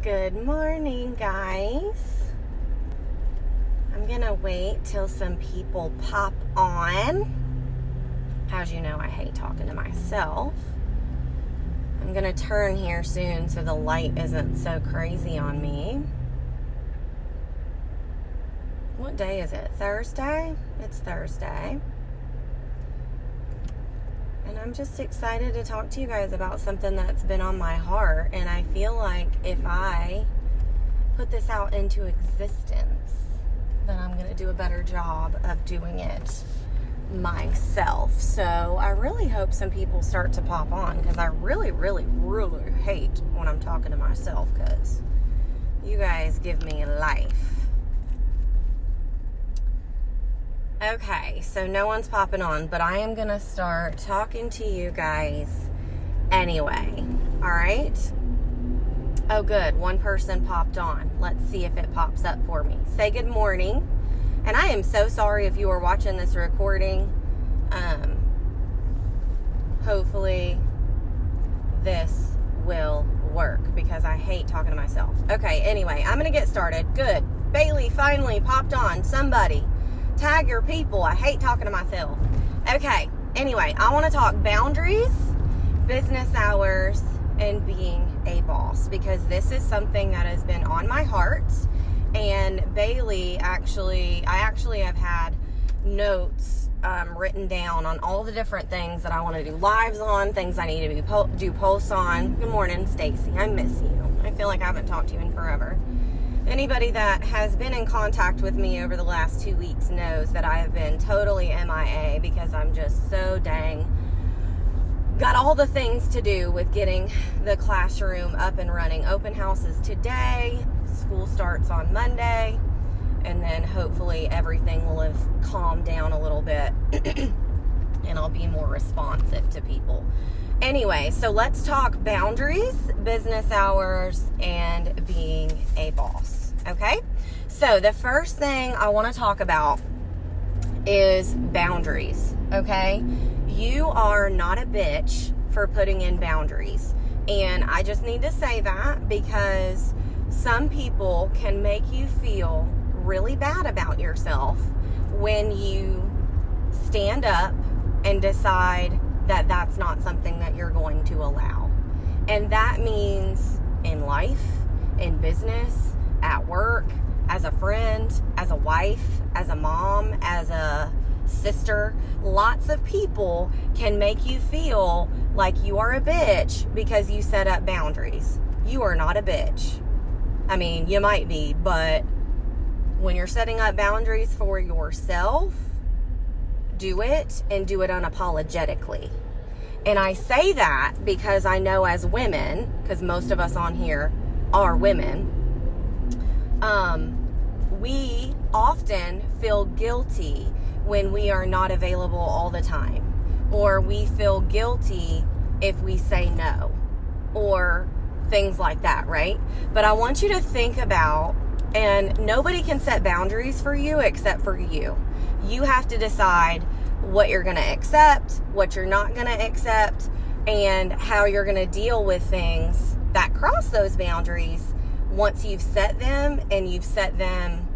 Good morning, guys. I'm gonna wait till some people pop on. As you know, I hate talking to myself. I'm gonna turn here soon so the light isn't so crazy on me. What day is it? Thursday? It's Thursday. And I'm just excited to talk to you guys about something that's been on my heart. And I feel like if I put this out into existence, then I'm going to do a better job of doing it myself. So I really hope some people start to pop on, because I really, really, really hate when I'm talking to myself, because you guys give me life. Okay, so no one's popping on, but I am going to start talking to you guys anyway. All right? Oh, good. One person popped on. Let's see if it pops up for me. Say good morning. And I am so sorry if you are watching this recording. Hopefully this will work, because I hate talking to myself. Okay, anyway, I'm going to get started. Good. Bailey finally popped on. Somebody. Tag your people. I hate talking to myself. Okay, anyway, I want to talk boundaries, business hours, and being a boss, because this is something that has been on my heart. And Bailey I actually have had notes written down on all the different things that I want to do lives on, things I need to do posts on. Good morning, Stacy. I miss you. I feel like I haven't talked to you in forever. Anybody that has been in contact with me over the last 2 weeks knows that I have been totally MIA, because I'm just so dang got all the things to do with getting the classroom up and running. Open houses today, school starts on Monday, and then hopefully everything will have calmed down a little bit and I'll be more responsive to people. Anyway, so let's talk boundaries, business hours, and being a boss, okay? So the first thing I want to talk about is boundaries, okay? You are not a bitch for putting in boundaries. And I just need to say that, because some people can make you feel really bad about yourself when you stand up and decide that that's not something that you're going to allow. And that means in life, in business, at work, as a friend, as a wife, as a mom, as a sister. Lots of people can make you feel like you are a bitch because you set up boundaries. You are not a bitch. I mean, you might be, but when you're setting up boundaries for yourself, do it, and do it unapologetically. And I say that because I know as women, because most of us on here are women, we often feel guilty when we are not available all the time, or we feel guilty if we say no, or things like that, right? But I want you to think about, and nobody can set boundaries for you except for you. You have to decide what you're going to accept, what you're not going to accept, and how you're going to deal with things that cross those boundaries once you've set them, and you've set them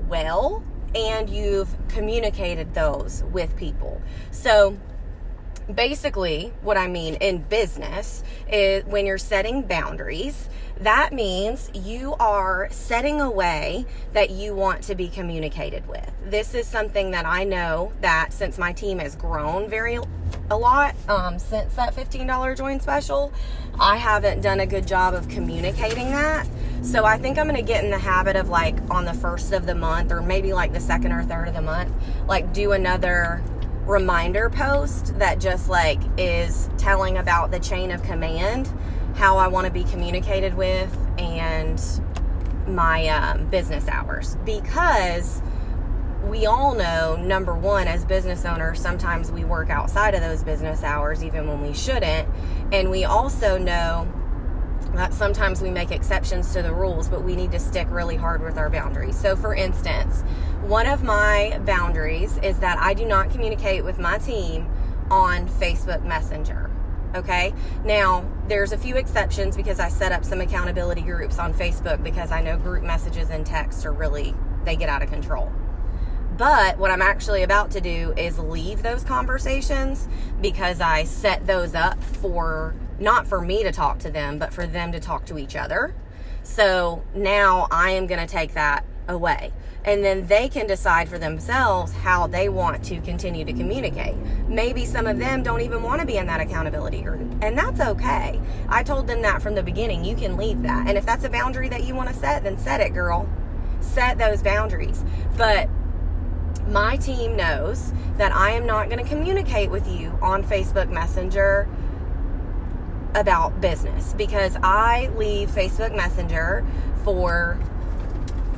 well, and you've communicated those with people. So basically, what I mean in business is when you're setting boundaries, that means you are setting a way that you want to be communicated with. This is something that I know that since my team has grown a lot, since that $15 join special, I haven't done a good job of communicating that. So I think I'm going to get in the habit of, like, on the first of the month, or maybe like the second or third of the month, like do another reminder post that just like is telling about the chain of command, how I want to be communicated with, and my business hours. Because we all know, number one, as business owners, sometimes we work outside of those business hours even when we shouldn't. And we also know that sometimes we make exceptions to the rules, but we need to stick really hard with our boundaries. So for instance, one of my boundaries is that I do not communicate with my team on Facebook Messenger. Okay? Now, there's a few exceptions because I set up some accountability groups on Facebook because I know group messages and text are really, they get out of control. But what I'm actually about to do is leave those conversations because I set those up for, not for me to talk to them, but for them to talk to each other. So now I am going to take that away. And then they can decide for themselves how they want to continue to communicate. Maybe some of them don't even want to be in that accountability group. And that's okay. I told them that from the beginning. You can leave that. And if that's a boundary that you want to set, then set it, girl. Set those boundaries. But my team knows that I am not going to communicate with you on Facebook Messenger about business because I leave Facebook Messenger for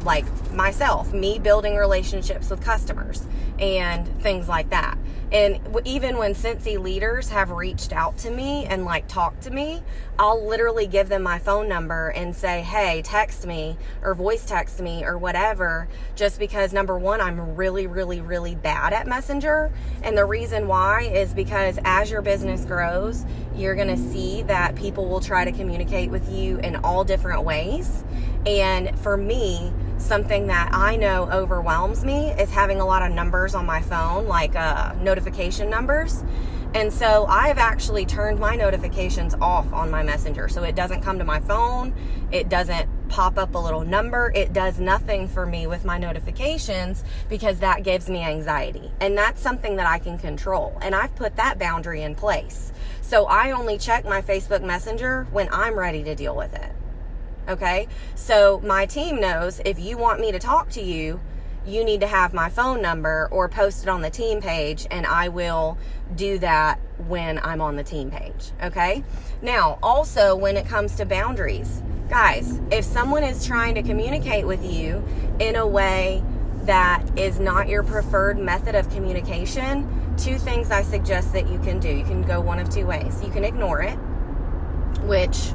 like myself, me building relationships with customers and things like that. And even when Cincy leaders have reached out to me and like talked to me, I'll literally give them my phone number and say, hey, text me or voice text me or whatever, just because number one, I'm really, really, really bad at Messenger. And the reason why is because as your business grows, you're going to see that people will try to communicate with you in all different ways. And for me, something that I know overwhelms me is having a lot of numbers on my phone, like notification numbers. And so I've actually turned my notifications off on my Messenger. So it doesn't come to my phone. It doesn't pop up a little number. It does nothing for me with my notifications because that gives me anxiety. And that's something that I can control. And I've put that boundary in place. So I only check my Facebook Messenger when I'm ready to deal with it. Okay, so my team knows if you want me to talk to you, you need to have my phone number or post it on the team page, and I will do that when I'm on the team page. Okay, now also when it comes to boundaries, guys, if someone is trying to communicate with you in a way that is not your preferred method of communication, two things I suggest that you can do. You can go one of two ways. You can ignore it, which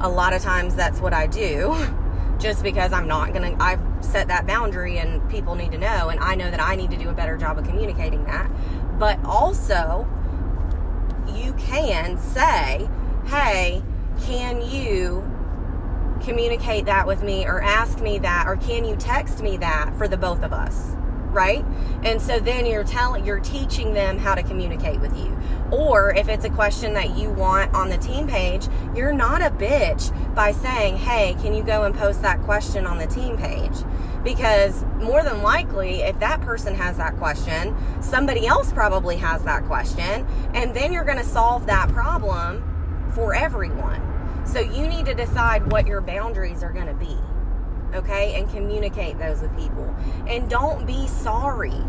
a lot of times that's what I do, just because I've set that boundary and people need to know, and I know that I need to do a better job of communicating that. But also, you can say, hey, can you communicate that with me, or ask me that, or can you text me that for the both of us, right? And so then you're teaching them how to communicate with you. Or if it's a question that you want on the team page, you're not a bitch by saying, hey, can you go and post that question on the team page? Because more than likely, if that person has that question, somebody else probably has that question, and then you're going to solve that problem for everyone. So you need to decide what your boundaries are going to be, okay? And communicate those with people. And don't be sorry.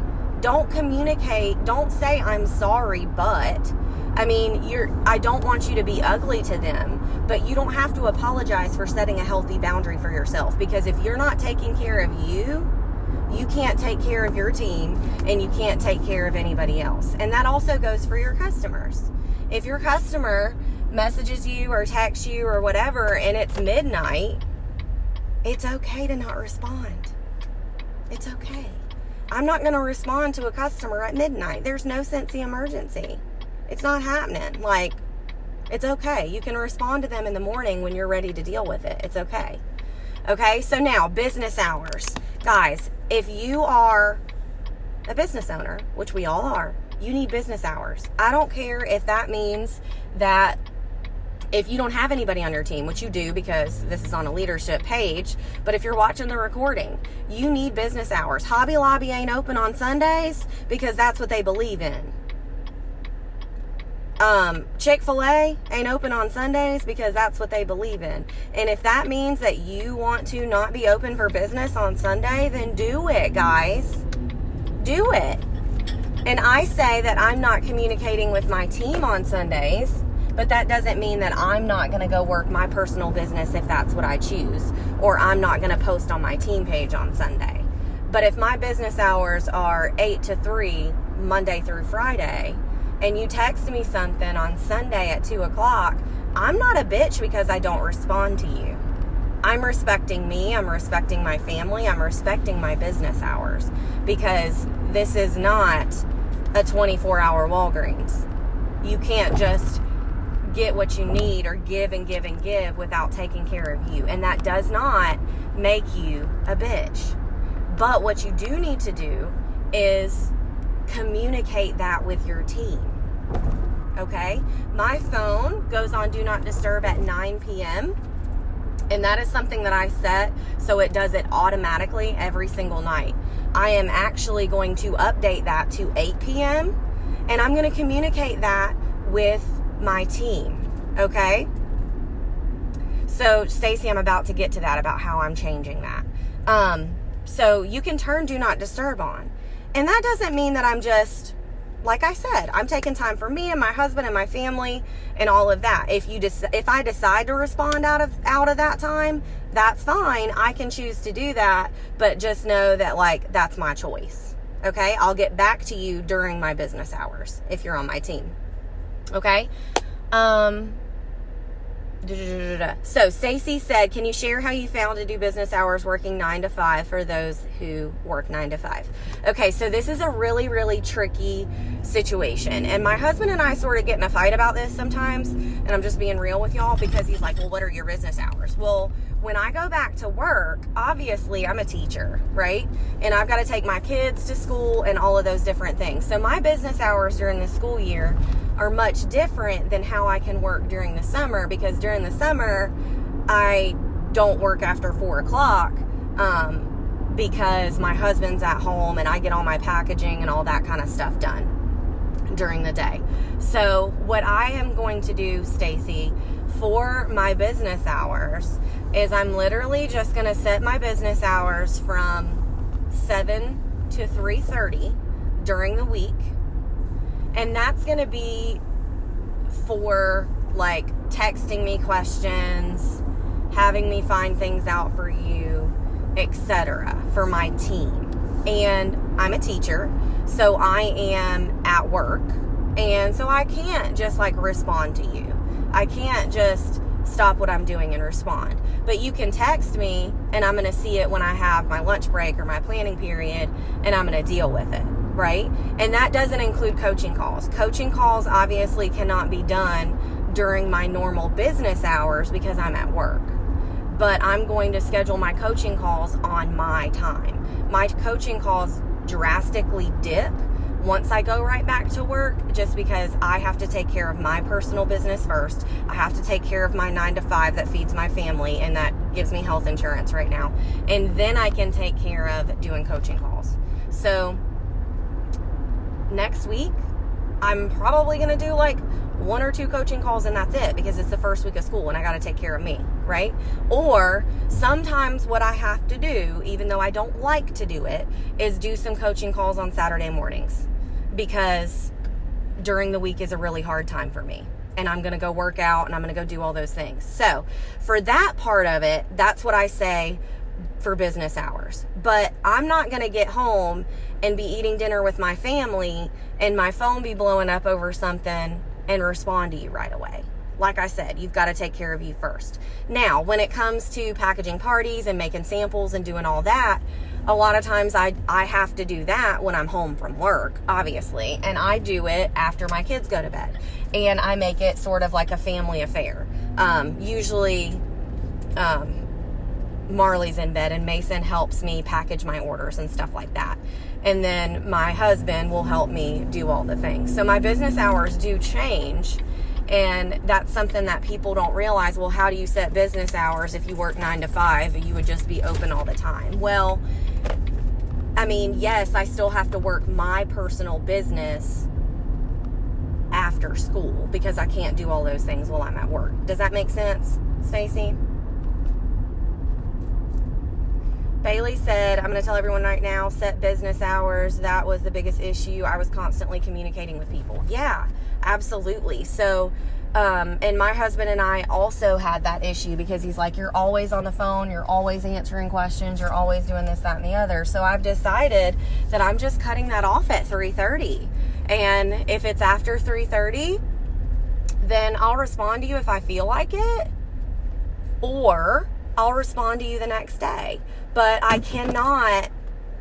Don't communicate. Don't say, I'm sorry, but. I mean, I don't want you to be ugly to them, but you don't have to apologize for setting a healthy boundary for yourself. Because if you're not taking care of you, you can't take care of your team, and you can't take care of anybody else. And that also goes for your customers. If your customer messages you or texts you or whatever, and it's midnight, it's okay to not respond. It's okay. I'm not going to respond to a customer at midnight. There's no Cincy emergency. It's not happening. Like, it's okay. You can respond to them in the morning when you're ready to deal with it. It's okay. Okay, so now, business hours. Guys, if you are a business owner, which we all are, you need business hours. I don't care if that means that if you don't have anybody on your team, which you do because this is on a leadership page, but if you're watching the recording, you need business hours. Hobby Lobby ain't open on Sundays because that's what they believe in. Chick-fil-A ain't open on Sundays because that's what they believe in. And if that means that you want to not be open for business on Sunday, then do it, guys. Do it. And I say that I'm not communicating with my team on Sundays, but that doesn't mean that I'm not going to go work my personal business if that's what I choose, or I'm not going to post on my team page on Sunday. But if my business hours are 8 to 3, Monday through Friday, and you text me something on Sunday at 2 o'clock, I'm not a bitch because I don't respond to you. I'm respecting me, I'm respecting my family, I'm respecting my business hours, because this is not a 24-hour Walgreens. You can't just get what you need or give and give and give without taking care of you. And that does not make you a bitch. But what you do need to do is communicate that with your team. Okay? My phone goes on Do Not Disturb at 9 p.m. And that is something that I set so it does it automatically every single night. I am actually going to update that to 8 p.m. and I'm going to communicate that with my team. Okay? So, Stacy, I'm about to get to that about how I'm changing that. So you can turn Do Not Disturb on. And that doesn't mean that I'm just, like I said, I'm taking time for me and my husband and my family and all of that. If I decide to respond out of that time, that's fine. I can choose to do that, but just know that, like, that's my choice. Okay? I'll get back to you during my business hours if you're on my team. Okay? So Stacy said, can you share how you found to do business hours working 9 to 5 for those who work 9 to 5? Okay, so this is a really, really tricky situation. And my husband and I sort of get in a fight about this sometimes. And I'm just being real with y'all because he's like, well, what are your business hours? Well, when I go back to work, obviously I'm a teacher, right? And I've got to take my kids to school and all of those different things. So my business hours during the school year are much different than how I can work during the summer, because during the summer I don't work after 4 o'clock because my husband's at home and I get all my packaging and all that kind of stuff done during the day. So what I am going to do, Stacy, for my business hours is I'm literally just going to set my business hours from 7 to 3:30 during the week. And that's going to be for, like, texting me questions, having me find things out for you, etc. for my team. And I'm a teacher, so I am at work. And so I can't just, like, respond to you. I can't just stop what I'm doing and respond. But you can text me, and I'm going to see it when I have my lunch break or my planning period, and I'm going to deal with it. Right? And that doesn't include coaching calls. Coaching calls obviously cannot be done during my normal business hours because I'm at work. But I'm going to schedule my coaching calls on my time. My coaching calls drastically dip once I go right back to work, just because I have to take care of my personal business first. I have to take care of my 9 to 5 that feeds my family and that gives me health insurance right now. And then I can take care of doing coaching calls. So next week, I'm probably going to do like 1 or 2 coaching calls and that's it, because it's the first week of school and I got to take care of me, right? Or sometimes what I have to do, even though I don't like to do it, is do some coaching calls on Saturday mornings, because during the week is a really hard time for me. And I'm going to go work out and I'm going to go do all those things. So for that part of it, that's what I say for business hours. But I'm not going to get home and be eating dinner with my family and my phone be blowing up over something and respond to you right away. Like I said, you've got to take care of you first. Now, when it comes to packaging parties and making samples and doing all that, a lot of times I have to do that when I'm home from work, obviously. And I do it after my kids go to bed. And I make it sort of like a family affair. Usually, Marley's in bed and Mason helps me package my orders and stuff like that. And then my husband will help me do all the things. So my business hours do change. And that's something that people don't realize. Well, how do you set business hours if you work 9 to 5? You would just be open all the time. Well, I mean, yes, I still have to work my personal business after school because I can't do all those things while I'm at work. Does that make sense, Stacy? Bailey said, I'm going to tell everyone right now, set business hours. That was the biggest issue. I was constantly communicating with people. Yeah, absolutely. So, and my husband and I also had that issue because he's like, you're always on the phone. You're always answering questions. You're always doing this, that, and the other. So I've decided that I'm just cutting that off at 3:30. And if it's after 3:30, then I'll respond to you if I feel like it, or I'll respond to you the next day. But I cannot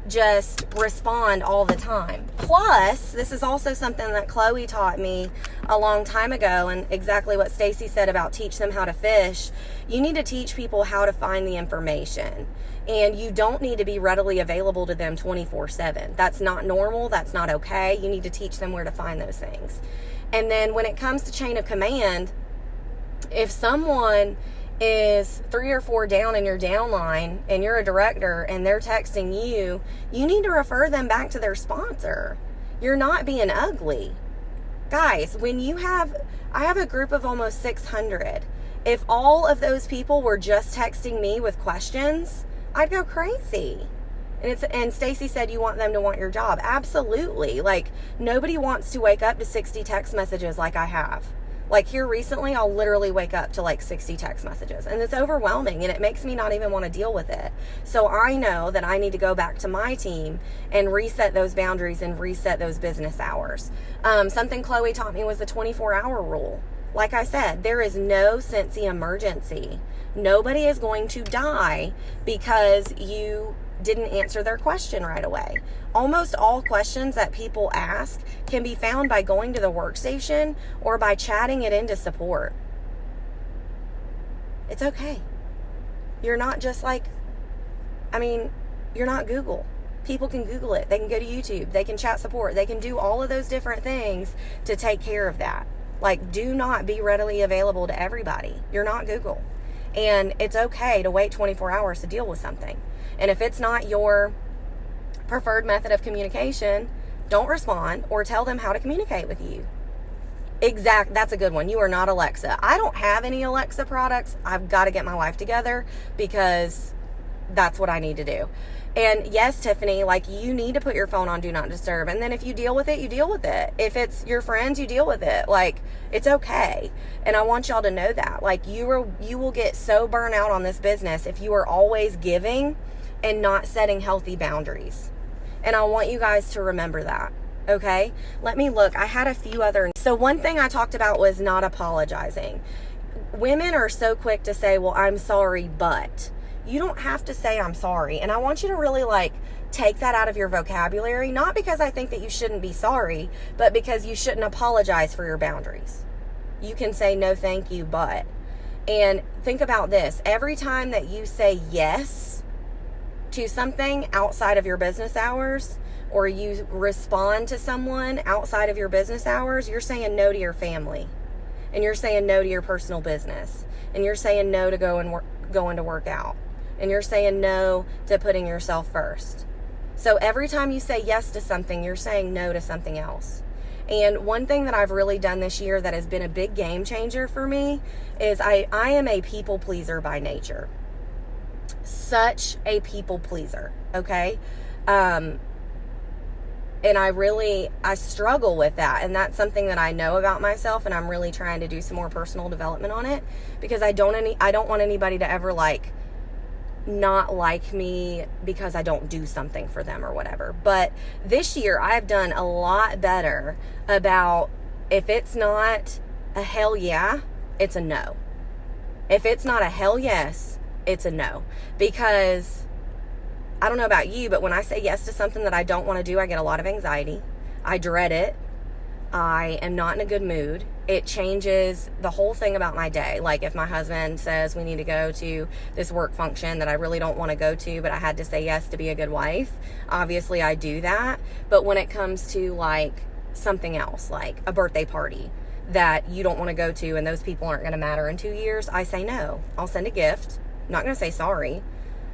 just respond all the time. Plus, this is also something that Chloe taught me a long time ago, and exactly what Stacy said about teach them how to fish. You need to teach people how to find the information, and you don't need to be readily available to them 24/7. That's not normal. That's not okay. You need to teach them where to find those things. And then when it comes to chain of command, if someone is 3 or 4 down in your downline and you're a director and they're texting you, you need to refer them back to their sponsor. You're not being ugly. Guys, I have a group of almost 600. If all of those people were just texting me with questions, I'd go crazy. And Stacy said you want them to want your job. Absolutely. Like, nobody wants to wake up to 60 text messages like I have. Like, here recently, I'll literally wake up to like 60 text messages, and it's overwhelming, and it makes me not even want to deal with it. So I know that I need to go back to my team and reset those boundaries and reset those business hours. Something Chloe taught me was the 24-hour rule. Like I said, there is no Scentsy emergency. Nobody is going to die because you didn't answer their question right away. Almost all questions that people ask can be found by going to the workstation or by chatting it into support. It's okay. You're not just like, you're not Google. People can Google it. They can go to YouTube. They can chat support. They can do all of those different things to take care of that. Like, do not be readily available to everybody. You're not Google. And it's okay to wait 24 hours to deal with something. And if it's not your preferred method of communication, don't respond or tell them how to communicate with you. That's a good one. You are not Alexa. I don't have any Alexa products. I've got to get my life together because that's what I need to do. And yes, Tiffany, like, you need to put your phone on Do Not Disturb. And then if you deal with it, you deal with it. If it's your friends, you deal with it. Like, it's okay. And I want y'all to know that. Like, you will get so burnt out on this business if you are always giving and not setting healthy boundaries. And I want you guys to remember that. Okay? Let me look. I had a few other. So one thing I talked about was not apologizing. Women are so quick to say, well, I'm sorry, but. You don't have to say I'm sorry. And I want you to really take that out of your vocabulary, not because I think that you shouldn't be sorry, but because you shouldn't apologize for your boundaries. You can say no, thank you, but. And think about this. Every time that you say yes to something outside of your business hours, or you respond to someone outside of your business hours, you're saying no to your family. And you're saying no to your personal business. And you're saying no to going to work out. And you're saying no to putting yourself first. So every time you say yes to something, you're saying no to something else. And one thing that I've really done this year that has been a big game changer for me is I am a people pleaser by nature. Such a people pleaser, okay? And I struggle with that. And that's something that I know about myself, and I'm really trying to do some more personal development on it, because I don't want anybody to ever not like me because I don't do something for them or whatever. But this year I've done a lot better about, if it's not a hell yeah, it's a no. If it's not a hell yes, it's a no. Because I don't know about you, but when I say yes to something that I don't want to do, I get a lot of anxiety. I dread it. I am not in a good mood. It changes the whole thing about my day. Like, if my husband says we need to go to this work function that I really don't want to go to, but I had to say yes to be a good wife, obviously I do that. But when it comes to something else, like a birthday party that you don't want to go to and those people aren't going to matter in 2 years, I say no. I'll send a gift. I'm not going to say sorry.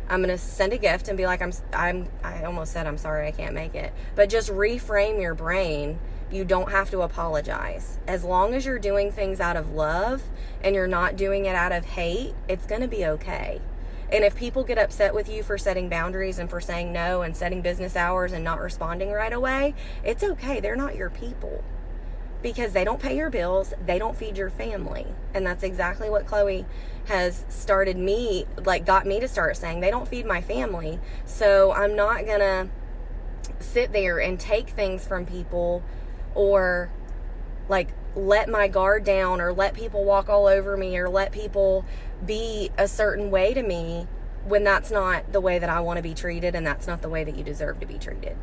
I'm going to send a gift and be like, I almost said I'm sorry I can't make it. But just reframe your brain. You don't have to apologize. As long as you're doing things out of love and you're not doing it out of hate, it's going to be okay. And if people get upset with you for setting boundaries and for saying no and setting business hours and not responding right away, it's okay. They're not your people, because they don't pay your bills. They don't feed your family. And that's exactly what Chloe has got me to start saying. They don't feed my family. So I'm not going to sit there and take things from people, or let my guard down, or let people walk all over me, or let people be a certain way to me when that's not the way that I want to be treated, and that's not the way that you deserve to be treated.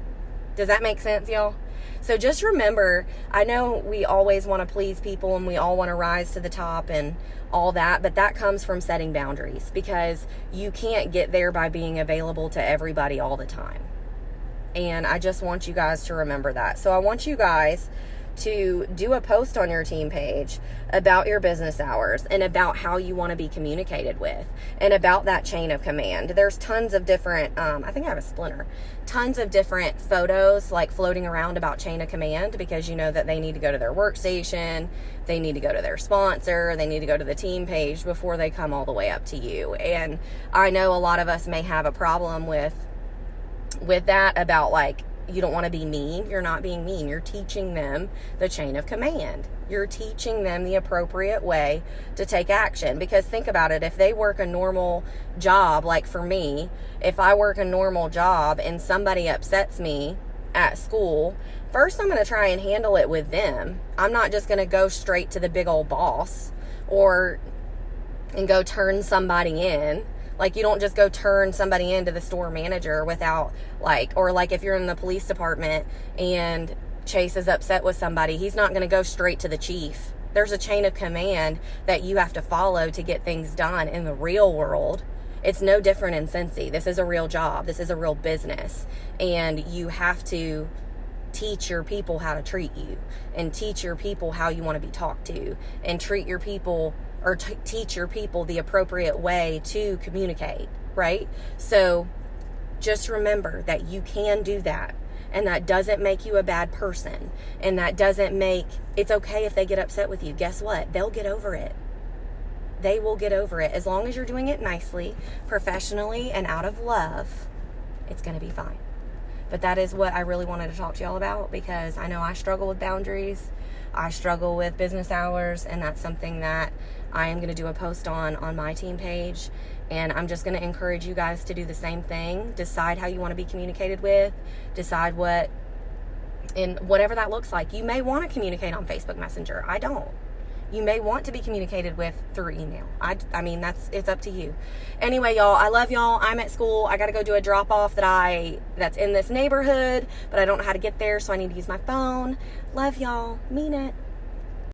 Does that make sense, y'all? So just remember, I know we always want to please people and we all want to rise to the top and all that, but that comes from setting boundaries, because you can't get there by being available to everybody all the time. And I just want you guys to remember that. So I want you guys to do a post on your team page about your business hours and about how you want to be communicated with and about that chain of command. There's tons of different, I think I have a splinter, tons of different photos like floating around about chain of command, because you know that they need to go to their workstation, they need to go to their sponsor, they need to go to the team page before they come all the way up to you. And I know a lot of us may have a problem with that, about like, you don't want to be mean. You're not being mean. You're teaching them the chain of command. You're teaching them the appropriate way to take action. Because think about it. If they work a normal job, like for me, if I work a normal job and somebody upsets me at school, first I'm going to try and handle it with them. I'm not just going to go straight to the big old boss and go turn somebody in. Like, you don't just go turn somebody into the store manager without, or if you're in the police department and Chase is upset with somebody, he's not going to go straight to the chief. There's a chain of command that you have to follow to get things done in the real world. It's no different in Scentsy. This is a real job. This is a real business. And you have to teach your people how to treat you, and teach your people how you want to be talked to, and treat your people or teach your people the appropriate way to communicate, right? So just remember that you can do that, and that doesn't make you a bad person, and that doesn't make, it's okay if they get upset with you. Guess what? They'll get over it. They will get over it. As long as you're doing it nicely, professionally, and out of love, it's going to be fine. But that is what I really wanted to talk to y'all about, because I know I struggle with boundaries. I struggle with business hours, and that's something that I am going to do a post on my team page. And I'm just going to encourage you guys to do the same thing. Decide how you want to be communicated with. Decide whatever that looks like. You may want to communicate on Facebook Messenger. I don't. You may want to be communicated with through email. I mean, it's up to you. Anyway, y'all, I love y'all. I'm at school. I got to go do a drop off that's in this neighborhood, but I don't know how to get there, so I need to use my phone. Love y'all. Mean it.